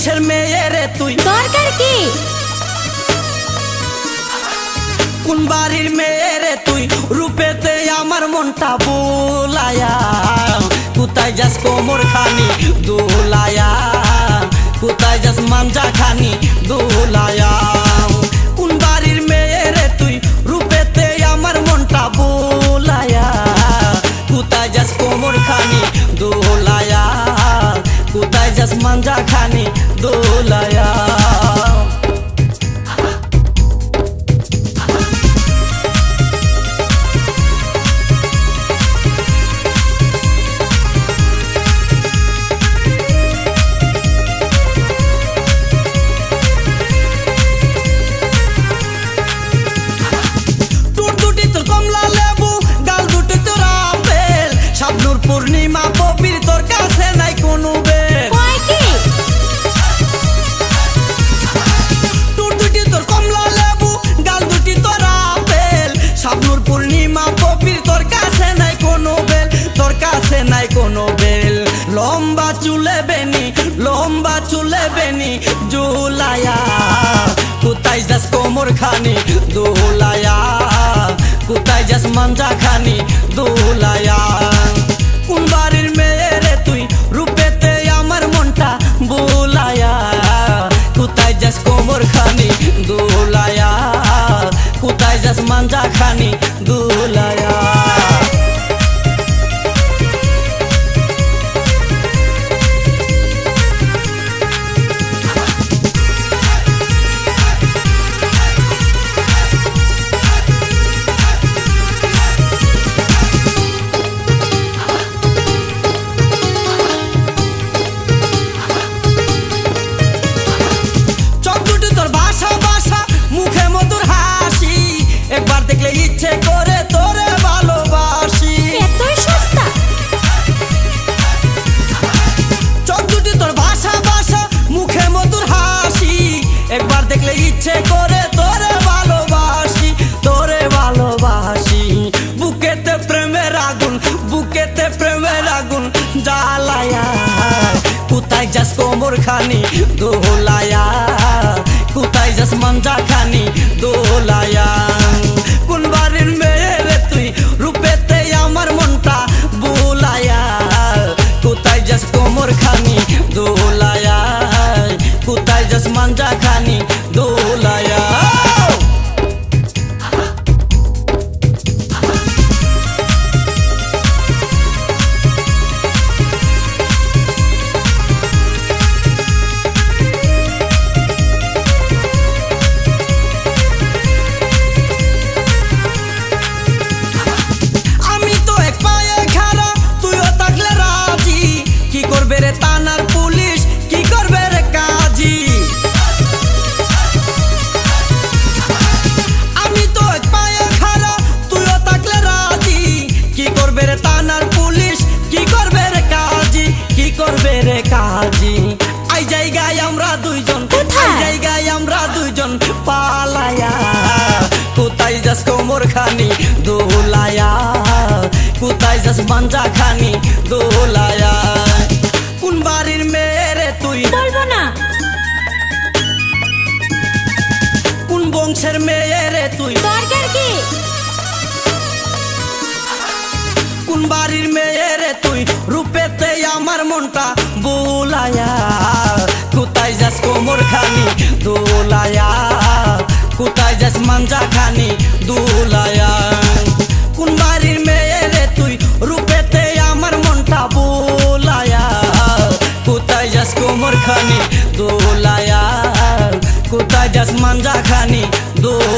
বংশের মেয়ে রে তুই দরকার কি কোন বাড়ির মেয়ে রে তুই রূপেতে আমার মনটা বুলায়া কোথায় যাস কোমর খানি দুলায়া কোথায় যাস মাঞ্জা খানি দুলায়া কোন বাড়ির মেয়ে রে তুই রূপেতে আমার মনটা বুলায়া কোথায় যাস কোমর খানি দুলায়া কোথায় যাস মাঞ্জা খানি দুলায়া পূর্ণিমা পবির তোর কাছে নাই কোনো বের টুট দুটি তোর কমলা লেবু গাল দুটি তোর আপেল শাবনুর পূর্ণিমা পবির তোর কাছে নাই কোনো বেল তোর কাছে নাই কোনো বেল লম্বা চুলে বেনি জুলায়া কোথায় যাস কোমর খানি দোলায়া কোথায় যাস মাঞ্জা খানি দোলায়া কোন বাড়ির মেয়ে রে তুই রূপেতে আমার মনটা বুলায়া কোথায় যাস কোমর খানি দুলায়া কোথায় যাস মাঞ্জা খানি দুলায়া একবার দেখলে ইচ্ছে করে তোরে ভালোবাসি এতই সস্তা চোখ দুটি তোর ভাষা মুখে মধুর হাসি একবার দেখলে ইচ্ছে করে তোরে ভালোবাসি বুকেতে প্রেমের আগুন জ্বালায়া কোথায় যাস কোমর খানি দোলায়া কোথায় যাস মাঞ্জা খানি দোলায়া কোন বাড়ির মেয়ে রে তুই রূপেতে আমার মনটা বুলায়া কোথায় যাস কোমর খানি দোলায়া কোথায় যাস মাঞ্জা খানি দোলায়া থানার পুলিশ কি করবে রে কাজী আমি তো এক পায়ে খাড়া তুইও থাকলে রাজি কি করবে রে থানার পুলিশ কি করবে রে কাজী আই জায়গায় আমরা দুইজন পালায়া কোথায় যাস কোমর খানি দোলায়া কোথায় যাস মাঞ্জা খানি দোলায়া কোন বাড়ির মেয়ে রে তুই বলবো না কোন বংশের মেয়ে রে তুই দরকার কি কোন বাড়ির মেয়ে রে তুই রূপেতে আমার মনটা বুলায়া কোথায় যাস কোমর খানি দোলায়া কোথায় যাস মাঞ্জা খানি দোলায়া কোন বাড়ির মেয়ে রে তুই রূপেতে আমার মনটা বুলায়া কোথায় যাস কোমর খানি দোলায়া কোথায় যাস মাঞ্জা খানি দোলায়া